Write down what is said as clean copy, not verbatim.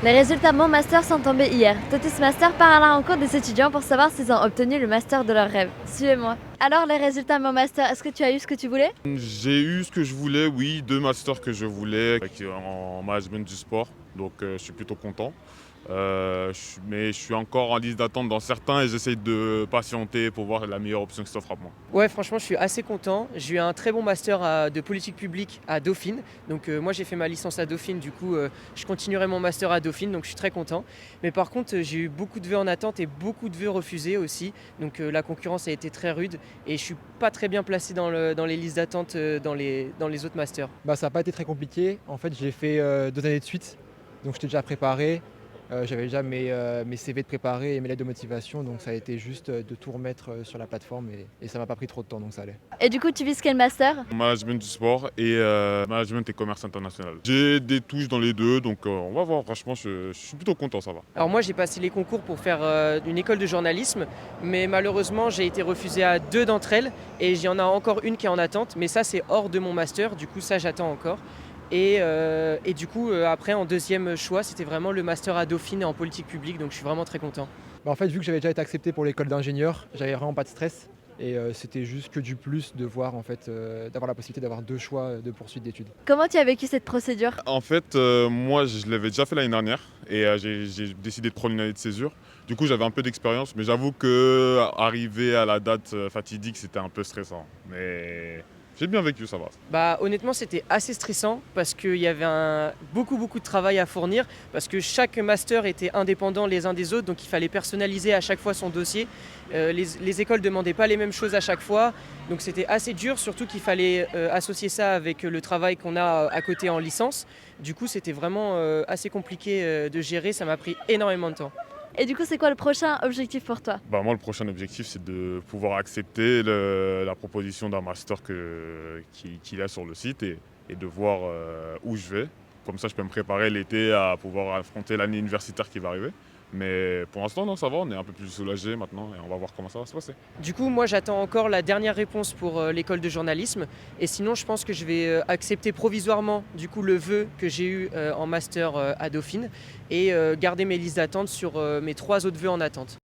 Les résultats de mon master sont tombés hier. Totus Master part à la rencontre des étudiants pour savoir s'ils ont obtenu le master de leur rêve. Suivez-moi. Alors, les résultats de mon master, est-ce que tu as eu ce que tu voulais? J'ai eu ce que je voulais, oui, deux masters que je voulais en management du sport, donc je suis plutôt content. Mais je suis encore en liste d'attente dans certains et j'essaye de patienter pour voir la meilleure option qui s'offre à moi. Ouais, franchement, je suis assez content. J'ai eu un très bon master de politique publique à Dauphine. Donc, moi, j'ai fait ma licence à Dauphine. Du coup, je continuerai mon master à Dauphine. Donc, je suis très content. Mais par contre, j'ai eu beaucoup de vœux en attente et beaucoup de vœux refusés aussi. Donc, la concurrence a été très rude. Et je suis pas très bien placé dans les listes d'attente dans les autres masters. Ça n'a pas été très compliqué. En fait, j'ai fait 2 années de suite. Donc, j'étais déjà préparé. J'avais déjà mes CV de préparés et mes lettres de motivation. Donc, ça a été juste de tout remettre sur la plateforme. Et ça m'a pas pris trop de temps. Donc, ça allait. Et du coup, tu vises quel master? Management du sport et management et commerce international. J'ai des touches dans les deux, donc on va voir. Franchement, je suis plutôt content, ça va. Alors moi j'ai passé les concours pour faire une école de journalisme, mais malheureusement j'ai été refusé à 2 d'entre elles et il y en a encore une qui est en attente, mais ça c'est hors de mon master, du coup ça j'attends encore. Et du coup après en deuxième choix c'était vraiment le master à Dauphine en politique publique, donc je suis vraiment très content. En fait, vu que j'avais déjà été accepté pour l'école d'ingénieur, j'avais vraiment pas de stress. Et c'était juste que du plus de voir d'avoir la possibilité d'avoir 2 choix de poursuite d'études. Comment tu as vécu cette procédure? En fait, moi, je l'avais déjà fait l'année dernière et j'ai décidé de prendre une année de césure. Du coup, j'avais un peu d'expérience, mais j'avoue que arriver à la date fatidique, c'était un peu stressant. Mais j'ai bien vécu, ça va. Bah honnêtement c'était assez stressant parce qu'il y avait beaucoup de travail à fournir parce que chaque master était indépendant les uns des autres, donc il fallait personnaliser à chaque fois son dossier. Les écoles ne demandaient pas les mêmes choses à chaque fois, donc c'était assez dur, surtout qu'il fallait associer ça avec le travail qu'on a à côté en licence. Du coup c'était vraiment assez compliqué de gérer, ça m'a pris énormément de temps. Et du coup, c'est quoi le prochain objectif pour toi? Moi, le prochain objectif, c'est de pouvoir accepter la proposition d'un master qu'il a sur le site et de voir où je vais. Comme ça, je peux me préparer l'été à pouvoir affronter l'année universitaire qui va arriver. Mais pour l'instant, non, ça va, on est un peu plus soulagé maintenant et on va voir comment ça va se passer. Du coup, moi j'attends encore la dernière réponse pour l'école de journalisme. Et sinon, je pense que je vais accepter provisoirement du coup le vœu que j'ai eu en master à Dauphine et garder mes listes d'attente sur mes 3 autres vœux en attente.